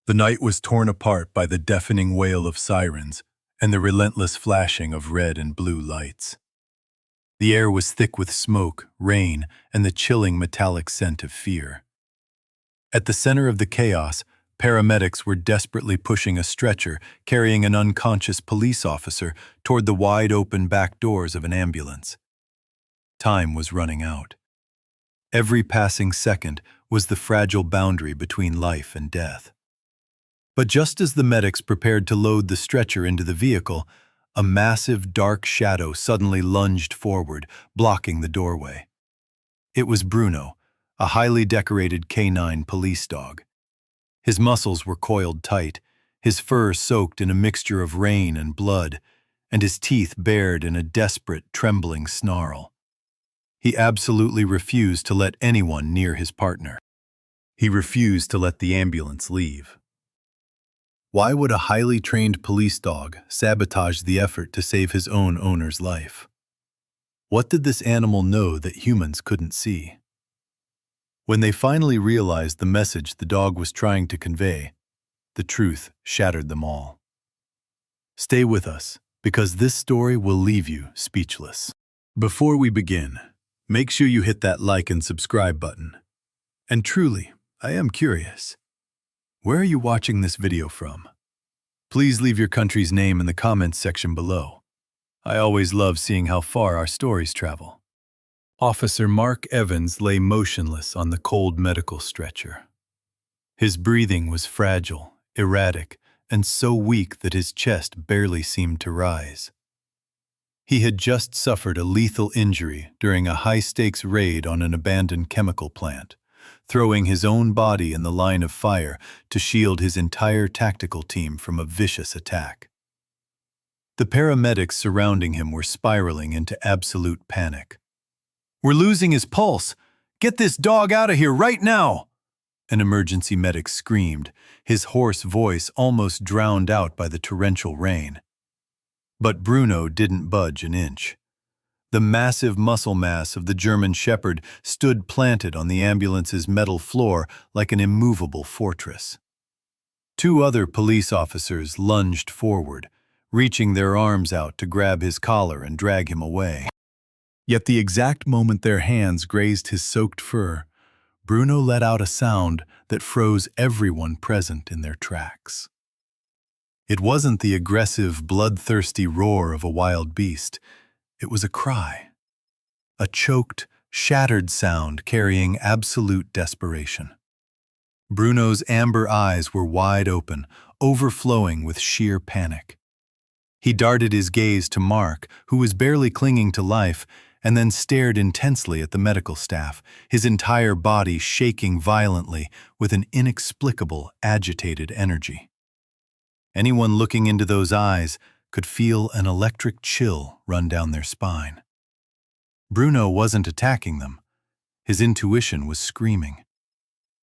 The night was torn apart by the deafening wail of sirens and the relentless flashing of red and blue lights. The air was thick with smoke, rain, and the chilling metallic scent of fear. At the center of the chaos, paramedics were desperately pushing a stretcher carrying an unconscious police officer toward the wide-open back doors of an ambulance. Time was running out. Every passing second was the fragile boundary between life and death. But just as the medics prepared to load the stretcher into the vehicle, a massive dark shadow suddenly lunged forward, blocking the doorway. It was Bruno, a highly decorated canine police dog. His muscles were coiled tight, his fur soaked in a mixture of rain and blood, and his teeth bared in a desperate, trembling snarl. He absolutely refused to let anyone near his partner. He refused to let the ambulance leave. Why would a highly trained police dog sabotage the effort to save his own owner's life? What did this animal know that humans couldn't see? When they finally realized the message the dog was trying to convey, the truth shattered them all. Stay with us, because this story will leave you speechless. Before we begin, make sure you hit that like and subscribe button. And truly, I am curious. Where are you watching this video from? Please leave your country's name in the comments section below. I always love seeing how far our stories travel. Officer Mark Evans lay motionless on the cold medical stretcher. His breathing was fragile, erratic, and so weak that his chest barely seemed to rise. He had just suffered a lethal injury during a high-stakes raid on an abandoned chemical plant, throwing his own body in the line of fire to shield his entire tactical team from a vicious attack. The paramedics surrounding him were spiraling into absolute panic. "We're losing his pulse! Get this dog out of here right now!" An emergency medic screamed, his hoarse voice almost drowned out by the torrential rain. But Bruno didn't budge an inch. The massive muscle mass of the German Shepherd stood planted on the ambulance's metal floor like an immovable fortress. Two other police officers lunged forward, reaching their arms out to grab his collar and drag him away. Yet the exact moment their hands grazed his soaked fur, Bruno let out a sound that froze everyone present in their tracks. It wasn't the aggressive, bloodthirsty roar of a wild beast. It was a cry. A choked, shattered sound carrying absolute desperation. Bruno's amber eyes were wide open, overflowing with sheer panic. He darted his gaze to Mark, who was barely clinging to life, and then stared intensely at the medical staff, his entire body shaking violently with an inexplicable, agitated energy. Anyone looking into those eyes could feel an electric chill run down their spine. Bruno wasn't attacking them. His intuition was screaming.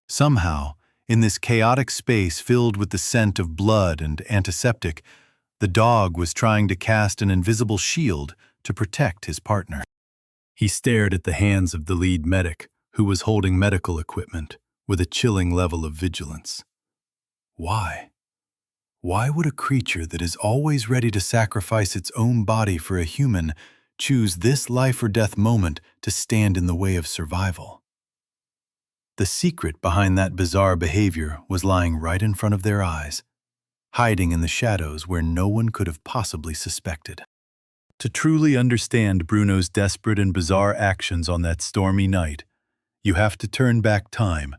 Somehow, in this chaotic space filled with the scent of blood and antiseptic, the dog was trying to cast an invisible shield to protect his partner. He stared at the hands of the lead medic, who was holding medical equipment, with a chilling level of vigilance. Why? Why would a creature that is always ready to sacrifice its own body for a human choose this life-or-death moment to stand in the way of survival? The secret behind that bizarre behavior was lying right in front of their eyes, hiding in the shadows where no one could have possibly suspected. To truly understand Bruno's desperate and bizarre actions on that stormy night, you have to turn back time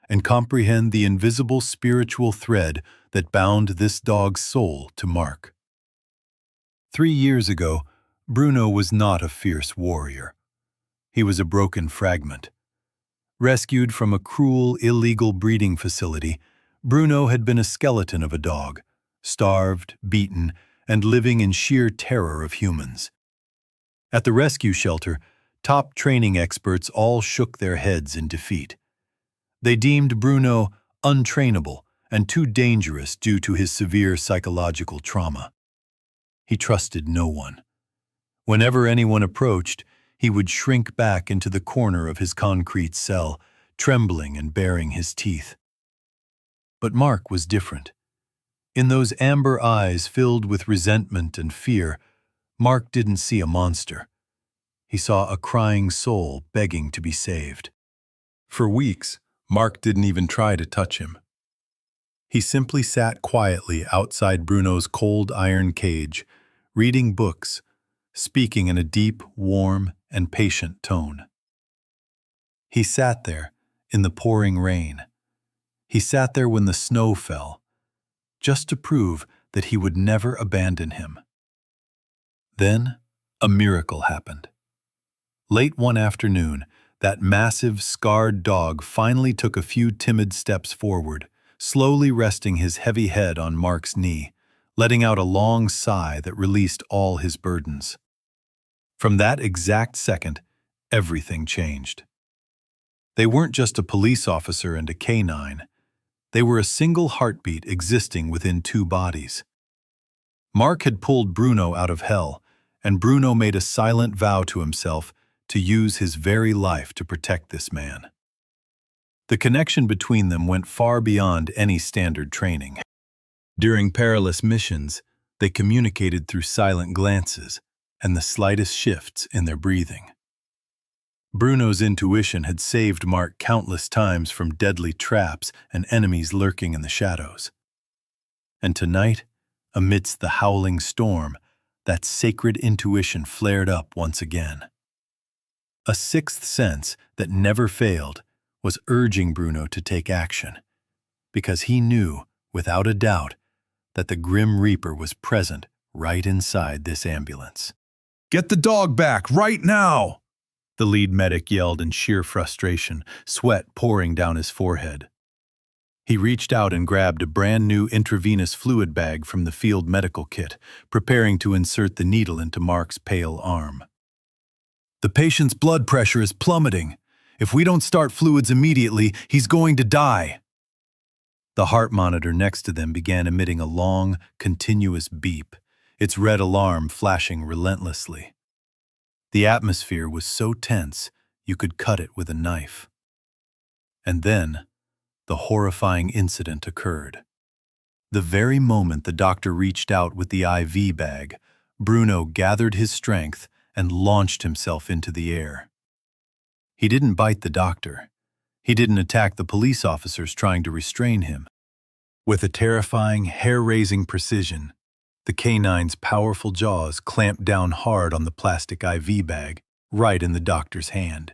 and comprehend the invisible spiritual thread that bound this dog's soul to Mark. 3 years ago, Bruno was not a fierce warrior. He was a broken fragment. Rescued from a cruel, illegal breeding facility, Bruno had been a skeleton of a dog, starved, beaten, and living in sheer terror of humans. At the rescue shelter, top training experts all shook their heads in defeat. They deemed Bruno untrainable and too dangerous due to his severe psychological trauma. He trusted no one. Whenever anyone approached, he would shrink back into the corner of his concrete cell, trembling and baring his teeth. But Mark was different. In those amber eyes filled with resentment and fear, Mark didn't see a monster. He saw a crying soul begging to be saved. For weeks, Mark didn't even try to touch him. He simply sat quietly outside Bruno's cold iron cage, reading books, speaking in a deep, warm, and patient tone. He sat there in the pouring rain. He sat there when the snow fell, just to prove that he would never abandon him. Then, a miracle happened. Late one afternoon, that massive, scarred dog finally took a few timid steps forward, slowly resting his heavy head on Mark's knee, letting out a long sigh that released all his burdens. From that exact second, everything changed. They weren't just a police officer and a canine. They were a single heartbeat existing within two bodies. Mark had pulled Bruno out of hell, and Bruno made a silent vow to himself to use his very life to protect this man. The connection between them went far beyond any standard training. During perilous missions, they communicated through silent glances and the slightest shifts in their breathing. Bruno's intuition had saved Mark countless times from deadly traps and enemies lurking in the shadows. And tonight, amidst the howling storm, that sacred intuition flared up once again. A sixth sense that never failed was urging Bruno to take action, because he knew, without a doubt, that the Grim Reaper was present right inside this ambulance. "Get the dog back, right now!" the lead medic yelled in sheer frustration, sweat pouring down his forehead. He reached out and grabbed a brand new intravenous fluid bag from the field medical kit, preparing to insert the needle into Mark's pale arm. "The patient's blood pressure is plummeting. If we don't start fluids immediately, he's going to die." The heart monitor next to them began emitting a long, continuous beep, its red alarm flashing relentlessly. The atmosphere was so tense you could cut it with a knife. And then, the horrifying incident occurred. The very moment the doctor reached out with the IV bag, Bruno gathered his strength and launched himself into the air. He didn't bite the doctor. He didn't attack the police officers trying to restrain him. With a terrifying, hair-raising precision, the canine's powerful jaws clamped down hard on the plastic IV bag, right in the doctor's hand,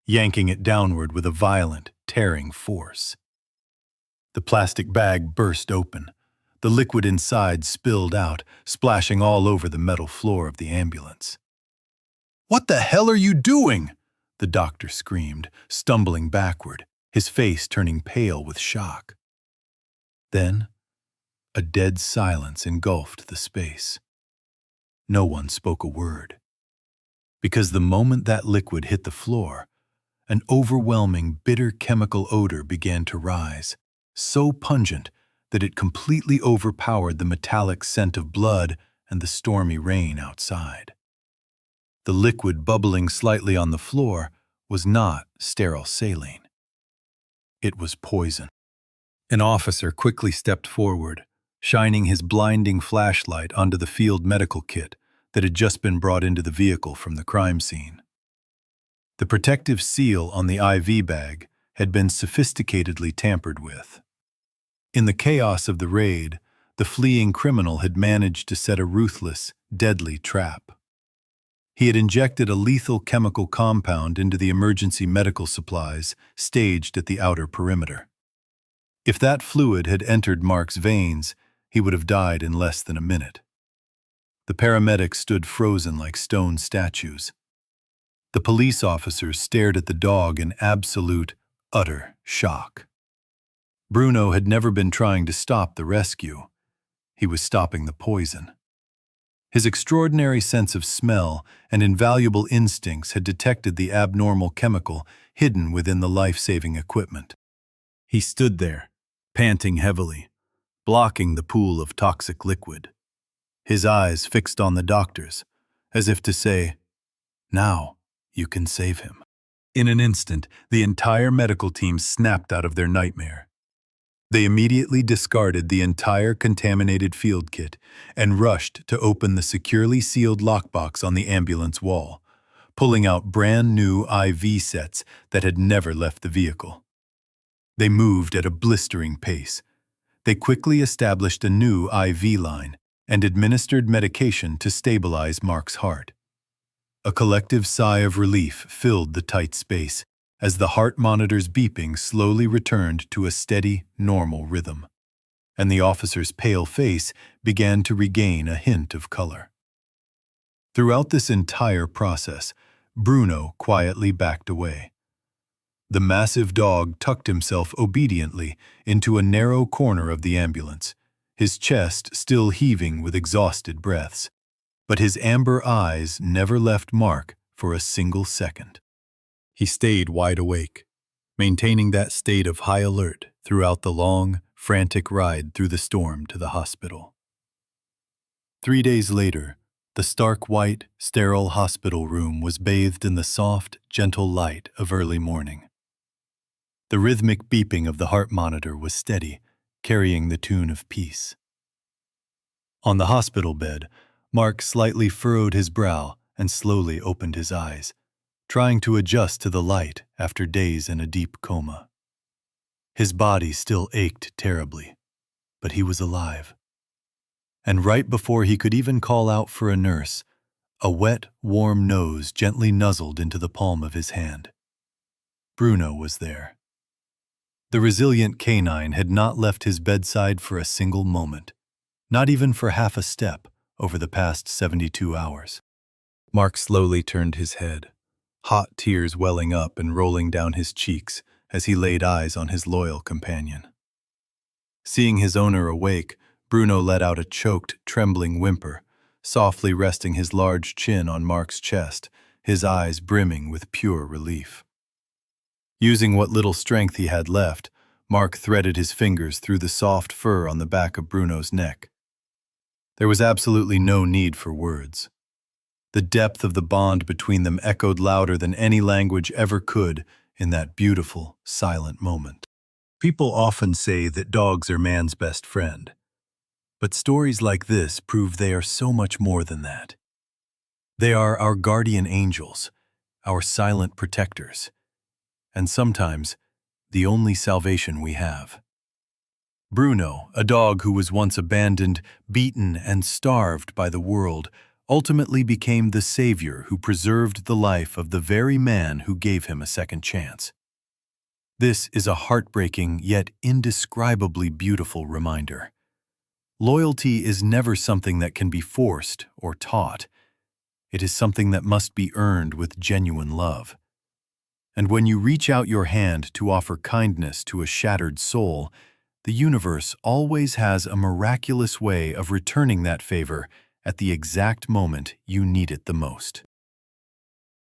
yanking it downward with a violent, tearing force. The plastic bag burst open. The liquid inside spilled out, splashing all over the metal floor of the ambulance. "What the hell are you doing?" the doctor screamed, stumbling backward, his face turning pale with shock. Then, a dead silence engulfed the space. No one spoke a word. Because the moment that liquid hit the floor, an overwhelming, bitter chemical odor began to rise, so pungent that it completely overpowered the metallic scent of blood and the stormy rain outside. The liquid bubbling slightly on the floor was not sterile saline. It was poison. An officer quickly stepped forward, shining his blinding flashlight onto the field medical kit that had just been brought into the vehicle from the crime scene. The protective seal on the IV bag had been sophisticatedly tampered with. In the chaos of the raid, the fleeing criminal had managed to set a ruthless, deadly trap. He had injected a lethal chemical compound into the emergency medical supplies staged at the outer perimeter. If that fluid had entered Mark's veins, he would have died in less than a minute. The paramedics stood frozen like stone statues. The police officers stared at the dog in absolute, utter shock. Bruno had never been trying to stop the rescue. He was stopping the poison. His extraordinary sense of smell and invaluable instincts had detected the abnormal chemical hidden within the life-saving equipment. He stood there, panting heavily, blocking the pool of toxic liquid. His eyes fixed on the doctors, as if to say, "Now you can save him." In an instant, the entire medical team snapped out of their nightmare. They immediately discarded the entire contaminated field kit and rushed to open the securely sealed lockbox on the ambulance wall, pulling out brand new IV sets that had never left the vehicle. They moved at a blistering pace. They quickly established a new IV line and administered medication to stabilize Mark's heart. A collective sigh of relief filled the tight space as the heart monitor's beeping slowly returned to a steady, normal rhythm, and the officer's pale face began to regain a hint of color. Throughout this entire process, Bruno quietly backed away. The massive dog tucked himself obediently into a narrow corner of the ambulance, his chest still heaving with exhausted breaths, but his amber eyes never left Mark for a single second. He stayed wide awake, maintaining that state of high alert throughout the long, frantic ride through the storm to the hospital. 3 days later, the stark white, sterile hospital room was bathed in the soft, gentle light of early morning. The rhythmic beeping of the heart monitor was steady, carrying the tune of peace. On the hospital bed, Mark slightly furrowed his brow and slowly opened his eyes, trying to adjust to the light after days in a deep coma. His body still ached terribly, but he was alive. And right before he could even call out for a nurse, a wet, warm nose gently nuzzled into the palm of his hand. Bruno was there. The resilient canine had not left his bedside for a single moment, not even for half a step over the past 72 hours. Mark slowly turned his head, hot tears welling up and rolling down his cheeks as he laid eyes on his loyal companion. Seeing his owner awake, Bruno let out a choked, trembling whimper, softly resting his large chin on Mark's chest, his eyes brimming with pure relief. Using what little strength he had left, Mark threaded his fingers through the soft fur on the back of Bruno's neck. There was absolutely no need for words. The depth of the bond between them echoed louder than any language ever could in that beautiful, silent moment. People often say that dogs are man's best friend, but stories like this prove they are so much more than that. They are our guardian angels, our silent protectors, and sometimes the only salvation we have. Bruno, a dog who was once abandoned, beaten, and starved by the world, ultimately became the savior who preserved the life of the very man who gave him a second chance. This is a heartbreaking yet indescribably beautiful reminder. Loyalty is never something that can be forced or taught. It is something that must be earned with genuine love. And when you reach out your hand to offer kindness to a shattered soul, the universe always has a miraculous way of returning that favor at the exact moment you need it the most.